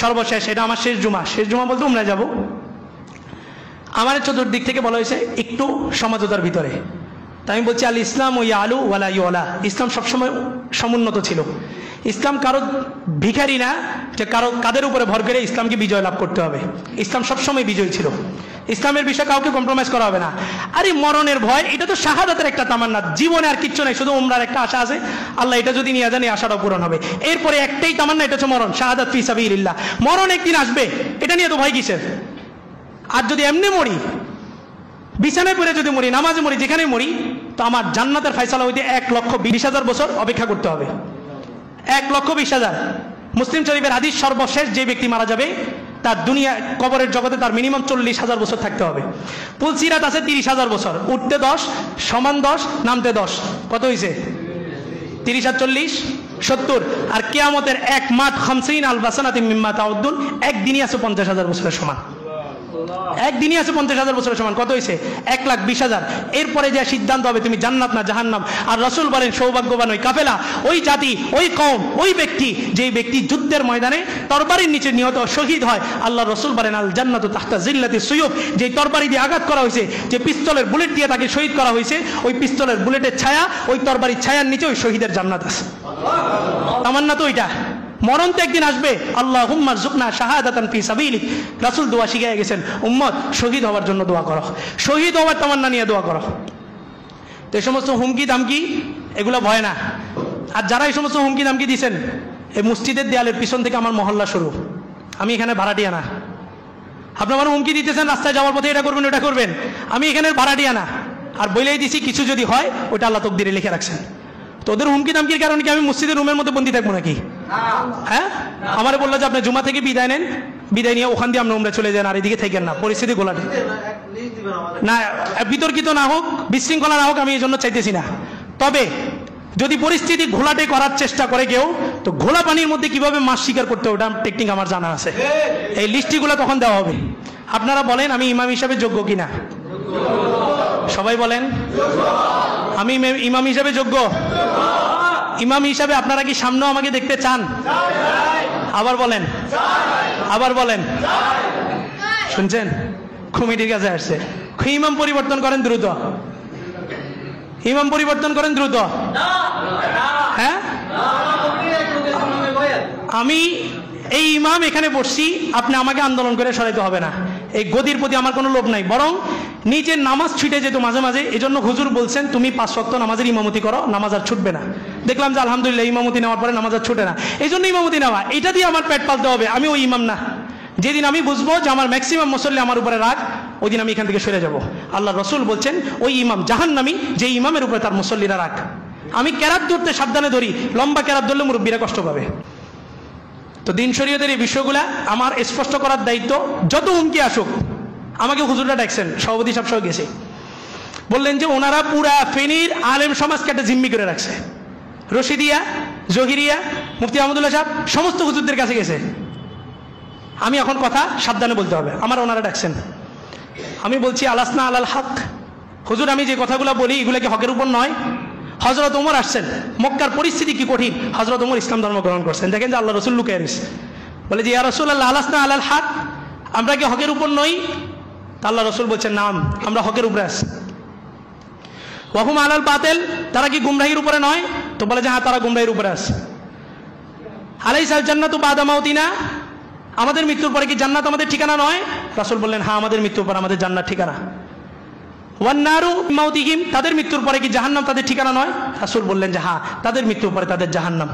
সর্বশেষ, এটা আমার শেষ জুমা বলতে উমরায় যাব। আমার চতুর্দিক থেকে বলা হয়েছে একটু সমঝোতার ভিতরে। তাই আমি বলছি আল ইসলাম ও ইয়ালু ওয়ালা ইউলা, ইসলাম সবসময় সমুন্নত ছিল। ইসলাম কারো ভিখারি না যে কারো কাদের উপরে ভর করে ইসলামকে বিজয় লাভ করতে হবে। ইসলাম সবসময় বিজয়ী ছিল। ইসলামের বিষয়ে কাউকে কম্প্রোমাইজ করা হবে না। আর এই মরণের ভয়, এটা তো শাহাদাতের একটা তামান্না, জীবনে আর কিচ্ছু নাই, শুধু উমরার একটা আশা আছে, আল্লাহ এটা যদি নিয়ে যান এই আশাটাও পূরণ হবে। এরপরে একটাই তামান্না, এটা হচ্ছে মরণ, শাহাদাত ফি সাবিলিল্লাহ। মরণ একদিন আসবে, এটা নিয়ে তো ভয় কিসের? আর যদি এমনি মরি, বিছানায় পড়ে যদি মরি, নামাজে মরি, যেখানে মরি, তো আমার জান্নাতের ফয়সালা হইতে 1,20,000 বছর অপেক্ষা করতে হবে। 1,20,000। মুসলিম শরীফের হাদিস, সর্বশেষ যে ব্যক্তি মারা যাবে তার দুনিয়া কবরের জগতে তার মিনিমাম 40,000 বছর থাকতে হবে। পুলসিরাত আছে 30,000 বছর, উঠতে 10 সমান 10 নামতে 10, কত হয়েছে? 30 আর 40 70। আর কিয়ামতের এক মাঠ 50 আলবাসানাতি মিম্মা তাউদ্দুন, একদিনই আছে 50,000 বছরের সমান। একদিনই আছে 50,000 বছরের সমান, কত হয়েছে? 1,20,000। এরপরে যে সিদ্ধান্ত হবে তুমি জান্নাত না জাহান্নাম। আর রাসূল বলেন সৌভাগ্যবান ওই কাফেলা, ওই জাতি, ওই কওম, ওই ব্যক্তি যেই ব্যক্তি যুদ্ধের ময়দানে তরবারির নিচে নিহত শহীদ হয়। আল্লাহ রাসূল বলেন আল জান্নাতু তাহতা জিল্লাতি সুয়ুফ, যে তরবারি দিয়ে আঘাত করা হয়েছে, যে পিস্তলের বুলেট দিয়ে তাকে শহীদ করা হয়েছে, ওই পিস্তলের বুলেটের ছায়া, ওই তরবারির ছায়ার নিচে ওই শহীদের জান্নাত আছে। তামান্না তো ওইটা। মরণ তো একদিন আসবে। আল্লাহুম্মা রযুকনা শাহাদাতান ফি সাবিলিক, রাসূল দোয়া শিখিয়ে গেছেন, উম্মত শহীদ হওয়ার জন্য দোয়া করো, শহীদ হওয়ার তামান্না নিয়ে দোয়া করো। তো এই সমস্ত হুমকি দামকি এগুলো ভয় না। আর যারা এই সমস্ত হুমকি দামকি দিয়েছেন, এই মসজিদের দেয়ালের পিছন থেকে আমার মহল্লা শুরু, আমি এখানে ভাড়াটিয়া না। আপনি আমার হুমকি দিতেছেন রাস্তায় যাওয়ার পথে এটা করবেন ওটা করবেন, আমি এখানে ভাড়াটিয়া না। আর বলেই দিছি কিছু যদি হয় ওটা আল্লাহ তকদিরে লিখে রাখছেন। তো ওদের হুমকি দামকির কারণে কি আমি মসজিদের রুমের মধ্যে বন্দি থাকবো নাকি? হ্যাঁ, আমারে বললো যে আপনি জুমা থেকে বিদায় নেন, বিদায় নিয়ে ওখান দিয়ে আপনি উমরা চলে যান, আর এদিকে থাকেন না, পরিস্থিতি গোলাটে না, বিতর্কিত না হোক, বিশৃঙ্খলা না হোক, আমি এই জন্য চাইতেছি না। তবে যদি পরিস্থিতি ঘোলাটে করার চেষ্টা করে কেউ, তো ঘোলা পানির মধ্যে কিভাবে মাছ শিকার করতে হবে ওটা টেকনিক আমার জানা আছে। এই লিস্টিগুলো তখন দেওয়া হবে। আপনারা বলেন আমি ইমাম হিসাবে যোগ্য কিনা? সবাই বলেন আমি ইমাম হিসাবে যোগ্য। ইমাম হিসাবে আপনারা কি সামনেও আমাকে দেখতে চান? আবার বলেন, আবার বলেন। শুনছেন? কমিটির কাছে আসছে, ইমাম পরিবর্তন করেন দ্রুত, ইমাম পরিবর্তন করেন দ্রুত। হ্যাঁ, আমি এই ইমাম এখানে বসছি, আপনি আমাকে আন্দোলন করে সরাইতে হবে না। এই গদির প্রতি আমার কোনো লোভ নাই, বরং নিজের নামাজ ছুটে যেত মাঝে মাঝে। এই জন্য হুজুর বলছেন তুমি 5 ওয়াক্ত নামাজের ইমামতি করো, নামাজ আর ছুটবে না। দেখলাম যে আলহামদুলিল্লাহ ইমামতি নেওয়ার পরে নামাজ আর ছুটে না, এই জন্য ইমামতি নেওয়া। এটা দিয়ে আমার পেট পালতে হবে, আমি ওই ইমাম না। যেদিন আমি বুঝবো যে আমার ম্যাক্সিমাম মুসল্লি আমার উপরে রাগ, ওই দিন আমি এখান থেকে সরে যাব। আল্লাহ রসুল বলছেন ওই ইমাম জাহান্নামী যে ইমামের উপরে তার মুসল্লিরা রাগ। আমি কেরাত ধরতে সাবধানে ধরি, লম্বা কেরাত ধরলে মুরব্বীরা কষ্ট পাবে। তো দিন শরীয়তের এই বিষয়গুলা আমার স্পষ্ট করার দায়িত্ব। যত হুমকি আসুক, আমাকে হুজুররা ডাকছেন, সভাপতি সাহেব সহ গেছে, বললেন যে ওনারা পুরা ফেনীর আলেম সমাজকে একটা জিম্মি করে রাখছে। রশিদিয়া, জহিরিয়া, মুফতি আহমদুল্লাহ সাহেব সমস্ত হুজুরদের কাছে গেছে। আমি এখন কথা সাবধানে বলতে হবে, আমার ওনারা ডাকছেন। আমি বলছি আলাসনা আলাল হক, হুজুর আমি যে কথাগুলো বলি এগুলো কি হকের উপর নয়? হযরত ওমর আসছেন, মক্কার পরিস্থিতি কি কঠিন, হযরত ওমর ইসলাম ধর্ম গ্রহণ করছেন। দেখেন যে আল্লাহ রসুল লুকিয়ে রয়েছে, বলে যে ইয়া রাসূলুল্লাহ আলাসনা আলাল হক, আমরা কি হকের উপর নই? তা আল্লাহ রসুল বলছেন নাম, আমরা হকের উপরে আছি। ওয়াহুম আলাল বাতিল, তারা কি গুমরাহির উপরে নয়? তো বলে যে হ্যাঁ তারা গুমরাহির উপরে আছে। আলাইসাল জান্নাতু বাদা মাউতিনা, আমাদের মৃত্যুর পরে কি জান্নাত আমাদের ঠিকানা নয়? রাসূল বললেন হ্যাঁ আমাদের মৃত্যুর পর আমাদের জান্নাত ঠিকানা। ওয়ান নারু মাউতিহিম, তাদের মৃত্যুর পরে কি জাহান্নাম তাদের ঠিকানা নয়? রাসূল বললেন যে হ্যাঁ তাদের মৃত্যুর পরে তাদের জাহান্নাম।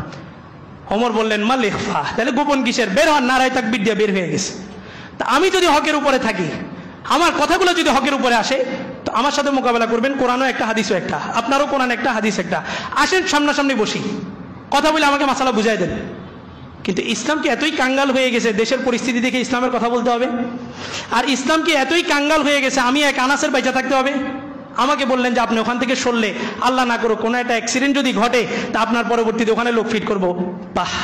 ওমর বললেন মাল ইখফা, তাহলে গোপন কিসের? বের হন, নারায়ে তাকবীর দিয়ে বের হয়ে গেছে। তা আমি যদি হকের উপরে থাকি, আমার কথাগুলো যদি হকের উপরে আসে, তো আমার সাথে মোকাবেলা করবেন। কোরআনও একটা, হাদিসও একটা, আপনারও কোরআন একটা, হাদিস একটা। আসেন সামনাসামনি বসি, কথা বলে আমাকে মাসালা বুঝাই দেন। কিন্তু ইসলাম কি এতই কাঙ্গাল হয়ে গেছে, দেশের পরিস্থিতি দেখে ইসলামের কথা বলতে হবে? আর ইসলাম কি এতই কাঙ্গাল হয়ে গেছে আমি এক আনাসের বাইচা থাকতে হবে? আমাকে বললেন যে আপনি ওখান থেকে সরলে, আল্লাহ না করো কোনো একটা অ্যাক্সিডেন্ট যদি ঘটে, তা আপনার পরবর্তীতে ওখানে লোক ফিট করবো। বাহ,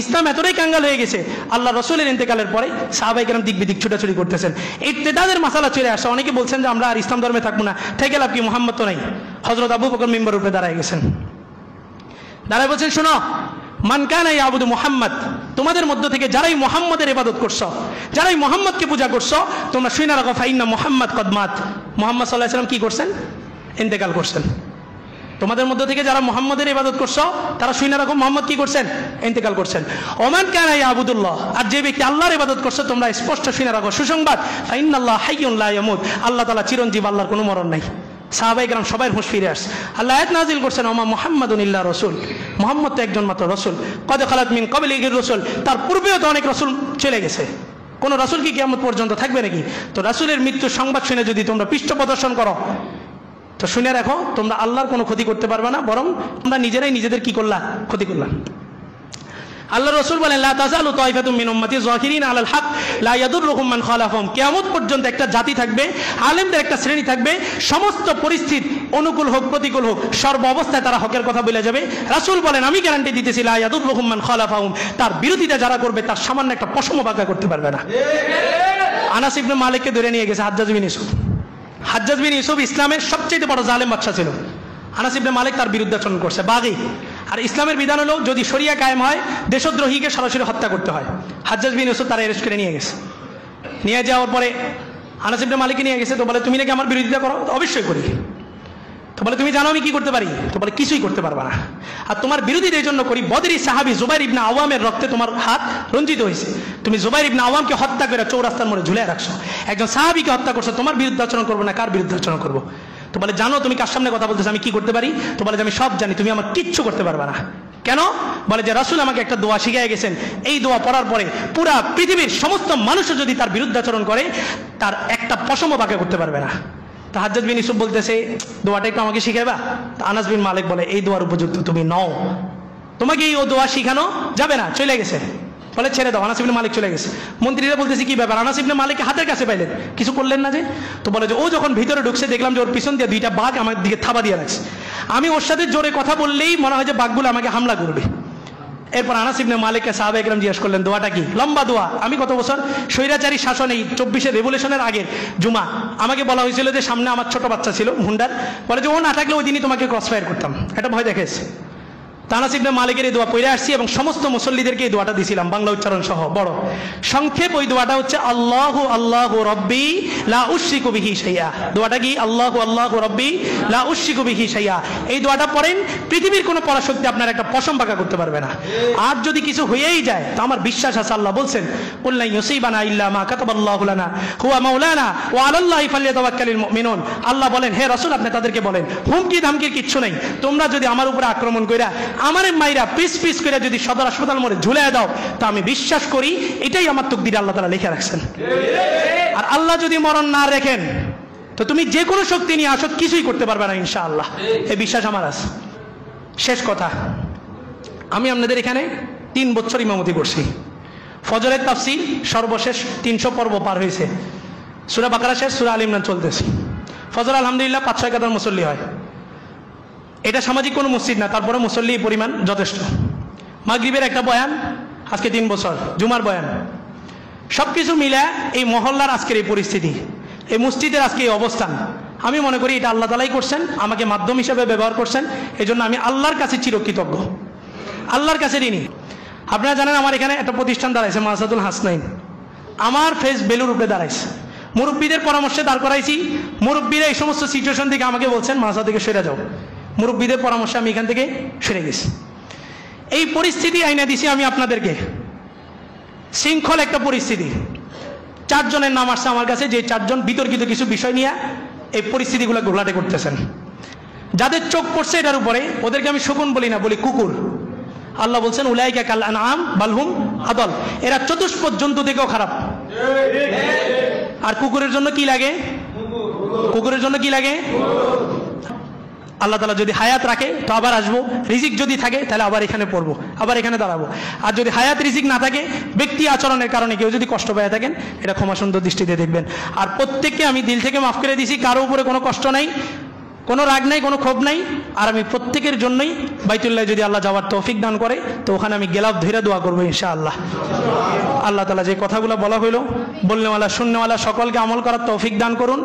ইসলাম এতটাই কাঙ্গাল হয়ে গেছে। আল্লাহ রসুলের ইন্তেকালের পরে সাহাবায়ে কেরাম দিক বিদিক ছুটাছুটি করতেছেন, ইরতিদাদের মাসালা চলে আসে। অনেকে বলছেন যে আমরা আর ইসলাম ধর্মে থাকবো না, থেকে লাভ কি, মুহাম্মদ তো নাই। হযরত আবু বকর মিম্বরের উপরে দাঁড়ায় গেছেন, দাঁড়ায় বলছেন শোনো, মান কানা ইয়াবুদু মুহাম্মদ, তোমাদের মধ্য থেকে যারাই মুহাম্মদের ইবাদত করছো, যারাই মুহাম্মদকে পূজা করছো, তোমরা শুনে রাখো ফাইন্না মুহাম্মদ কদ মাত, মুহাম্মদ সাল্লাল্লাহু আলাইহি ওয়াসাল্লাম কি করছেন? ইন্তেকাল করছেন। তোমাদের মধ্য থেকে যারা মুহাম্মদের ইবাদত করছো তারা শুনে রাখো মুহাম্মদ কি করছেন? ইন্তেকাল করছেন। ওমান কানা ইয়াবুদুল্লাহ, আর যে ব্যক্তি আল্লাহর ইবাদত করছে তোমরা স্পষ্ট শুনে রাখো সুসংবাদ, ফাইন্নাল্লাহ হাইয়ুন লা ইয়ামুত, আল্লাহ তাআলা চিরঞ্জীব, আল্লাহর কোনো মরণ নাই। সাহাবায়ে কেরাম সবাই হুঁশ ফিরে আসছে। আল্লাহ আয়াত নাযিল করছেন ওমা মুহাম্মাদুন ইল্লা রাসূল, মুহাম্মদ তো একজন মাত্র রাসূল, কদ খালাত মিন ক্বাবলিহির রাসূল, তার পূর্বেও তো অনেক রাসূল চলে গেছে, কোন রাসূল কি কিয়ামত পর্যন্ত থাকবে নাকি? তো রাসূলের মৃত্যুর সংবাদ শুনে যদি তোমরা পৃষ্ঠ প্রদর্শন করো তো শুনে রাখো তোমরা আল্লাহর কোনো ক্ষতি করতে পারবে না, বরং তোমরা নিজেরাই নিজেদের কি করলা? ক্ষতি করলা। আল্লাহ রাসূল বলেন লা তাযালু তায়ফাতুম মিন উম্মতি যাহিরিনা আলাল হক লা ইয়াদুররুহুম মান খালাফাহুম, কিয়ামত পর্যন্ত একটা জাতি থাকবে, আলেমদের একটা শ্রেণী থাকবে, সমস্ত পরিস্থিতি অনুকূল হোক প্রতিকূল হোক সর্ব অবস্থায় তারা হকের কথা বলে যাবে। রাসূল বলেন আমি গ্যারান্টি দিতেছি লা ইয়াদুররুহুম মান খালাফাহুম, তার বিরোধিতা যারা করবে তার সামান্য একটা পশমও বাঁকা করতে পারবে না। আনাস ইবনে মালিককে ধরে নিয়ে গেছে হাজ্জাজ বিন ইউসুফ। হাজ্জাজ বিন ইউসুফ ইসলামের সবচেয়ে বড় জালেম বাদশা ছিল। আনাস ইবনে মালিক তার বিরুদ্ধাচরণ করছে, বাগী। আর ইসলামের বিধান হলো যদি শরিয়া কায়েম হয় দেশদ্রোহীকে সরাসরি হত্যা করতে হয়। হাজ্জাজ বিন ইউসুফ তারা অ্যারেস্ট করে নিয়ে গেছে। নিয়ে যাওয়ার পরে আনাস ইবনে মালিককে নিয়ে গেছে। তো বলে তুমি নাকি আমার বিরোধিতা করো? অবশ্যই করি। তো বলে তুমি জানো আমি কি করতে পারি? তো বলে কিছুই করতে পারবা না। আর তোমার বিরোধিতা এই জন্য করি, বদরি সাহাবী জুবাইর ইবনে আওয়ামের রক্তে তোমার হাত রঞ্জিত হয়েছে। তুমি জুবাইর ইবনে আওয়ামকে হত্যা করে চৌরাস্তার মোড়ে ঝুলিয়ে রাখছো, একজন সাহাবীকে হত্যা করছো, তোমার বিরুদ্ধাচরণ করবো না কার বিরুদ্ধাচরণ করবো? তো বলে জানো তুমি কার সামনে কথা বলতেছো, আমি কি করতে পারি? তো বলে যে আমি সব জানি, তুমি আমার কিচ্ছু করতে পারবা না। কেন? বলে যে রাসূল আমাকে একটা দোয়া শিখিয়ে গেছেন, এই দোয়া পড়ার পরে পুরা পৃথিবীর সমস্ত মানুষও যদি তার বিরুদ্ধাচরণ করে তার একটা পশমও বাঁকা করতে পারবে না। তো হাজ্জাজ বিন ইউসুফ বলতেছে দোয়াটা একটু আমাকে শিখাইবা? তো আনাস বিন মালিক বলে এই দোয়ার উপযুক্ত তুমি নও, তোমাকে এই ও দোয়া শিখানো যাবে না, চলে গেছে। বলে ছেড়ে দাও। আনাস ইবনে মালিক চলে গেছে। মন্ত্রীরা বলতেছে কি ব্যাপার? আনাস ইবনে মালিককে হাতের কাছে পাইলেন, কিছু করলেন না যে? তো বলে যে ও যখন ভিতরে ঢুকছে দেখলাম যে ওর পিছন দিয়ে দুইটা বাঘ আমার দিকে থাবা দিয়ে রাখছে, আমি ওর সাথে জোরে কথা বললেই মনে হয় যে বাঘগুলো আমাকে হামলা করবে। এরপর আনাস ইবনে মালিককে সাহাবায়ে কেরাম জিজ্ঞেস করলেন দোয়াটা কি? লম্বা দোয়া। আমি গত বছর স্বৈরাচারী শাসন এই 24 রেভলিউশনের আগের জুমা আমাকে বলা হয়েছিল যে সামনে আমার ছোট বাচ্চা ছিল হুন্ডার, বলে যে ও না থাকলে ওই দিনই তোমাকে ক্রস ফায়ার করতাম, এটা ভয় দেখেছে। আনাস ইবনে মালিকের এই দোয়া পড়ে আসছি এবং সমস্ত মুসল্লিদেরকে এই দোয়াটা দিয়েছিলাম বাংলা উচ্চারণ সহ। বড় সংক্ষেপ ওই দোয়াটা হচ্ছে আল্লাহু আল্লাহু রব্বি লা উশরিকু বিহি শাইআ। দোয়াটা কি? আল্লাহু আল্লাহু রব্বি লা উশরিকু বিহি শাইআ। এই দোয়াটা পড়েন, পৃথিবীর কোনো পরাশক্তি আপনার একটা পশম বাঁকা করতে পারবে না। আর যদি কিছু হয়েই যায় তো আমার বিশ্বাস আছে আল্লাহ বলছেন কুল লা ইউসিবানা ইল্লা মা কাতাবাল্লাহু লানা হুয়া মাওলানা ওয়া আলাল্লাহি ফালইয়াতাওয়াক্কালিল মুমিনুন। আল্লাহ বলেন হে রাসূল আপনি তাদেরকে বলেন হুমকি ধামকির কিচ্ছু নেই, তোমরা যদি আমার উপরে আক্রমণ কইরা আমারে মাইরা পিস পিস করে যদি সদর হাসপাতাল মোড়ে ঝুলিয়ে দাও তো আমি বিশ্বাস করি এটাই আমার তকদিরে আল্লাহ তাআলা লিখে রাখছেন। আর আল্লাহ যদি মরণ না রাখেন তো তুমি যে কোনো শক্তি নিয়ে আসো কিছুই করতে পারবে না ইনশাআল্লাহ, এই বিশ্বাস আমার আছে। শেষ কথা, আমি আপনাদের এখানে 3 বছর ইমামতি করছি। ফজরের তাফসীর সর্বশেষ 300 পর্ব পার হয়েছে, সূরা বাকারা শেষ, সূরা আল ইমরান চলতেছে। ফজর আলহামদুলিল্লাহ 5-6 কাতার মুসল্লি হয়। এটা সামাজিক কোনো মসজিদ না, তারপরে মুসল্লি পরিমাণ যথেষ্ট। মাগরিবের একটা বয়ান, আজকে 3 বছর, জুমার বয়ান, সবকিছু মিলে এই মহল্লার আজকের এই পরিস্থিতি, এই মসজিদের আজকে এই অবস্থান, আমি মনে করি এটা আল্লাহ তাআলাই করছেন, আমাকে মাধ্যম হিসেবে ব্যবহার করছেন, এজন্য আমি আল্লাহর কাছে চিরকৃতজ্ঞ, আল্লাহর কাছে ঋণী। আপনারা জানেন আমার এখানে একটা প্রতিষ্ঠান দাঁড়াইছে মাসাদুল হাসনাইন, আমার ফেস বেলুর উপরে দাঁড়াইছে, মুরব্বীদের পরামর্শে দাঁড় করাইছি। মুরব্বীরা এই সমস্ত সিচুয়েশন থেকে আমাকে বলছেন মাসা থেকে সরে যাও, মুরব্বীদের পরামর্শে আমি এখান থেকে সরে গেছি। এই পরিস্থিতি আইনা দিছি আমি আপনাদেরকে, শৃঙ্খল একটা পরিস্থিতি। 4 জনের নাম আসছে আমার কাছে, যে 4 জন বিতর্কিত কিছু বিষয় নিয়ে এই পরিস্থিতিগুলো ঘোলাটে করতেছেন। যাদের চোখ পড়ছে এটার উপরে ওদেরকে আমি শকুন বলি না, বলি কুকুর। আল্লাহ বলছেন উলাইকা কাল আনআম বাল হুম আদাল, এরা চতুষ্পদ জন্তু থেকেও খারাপ। আর কুকুরের জন্য কি লাগে? কুকুরের জন্য কি লাগে? আল্লাহ তাআলা যদি হায়াত রাখে তো আবার আসবো, রিজিক যদি থাকে তাহলে আবার এখানে পড়বো, আবার এখানে দাঁড়াবো। আর যদি হায়াত রিজিক না থাকে, ব্যক্তি আচরণের কারণে কেউ যদি কষ্ট পেয়ে থাকেন, এটা ক্ষমা সুন্দর দৃষ্টিতে দেখবেন। আর প্রত্যেককে আমি দিল থেকে মাফ করে দিছি, কারো উপরে কোনো কষ্ট নাই, কোনো রাগ নাই, কোনো ক্ষোভ নাই। আর আমি প্রত্যেকের জন্যই বাইতুল্লাহ যদি আল্লাহ যাওয়ার তৌফিক দান করে তো ওখানে আমি গেলাফ ধরে দোয়া করবো ইনশাআল্লাহ। আল্লাহ তাআলা যে কথাগুলো বলা হইলো, বলনেওয়ালা শুননেওয়ালা সকলকে আমল করার তৌফিক দান করুন।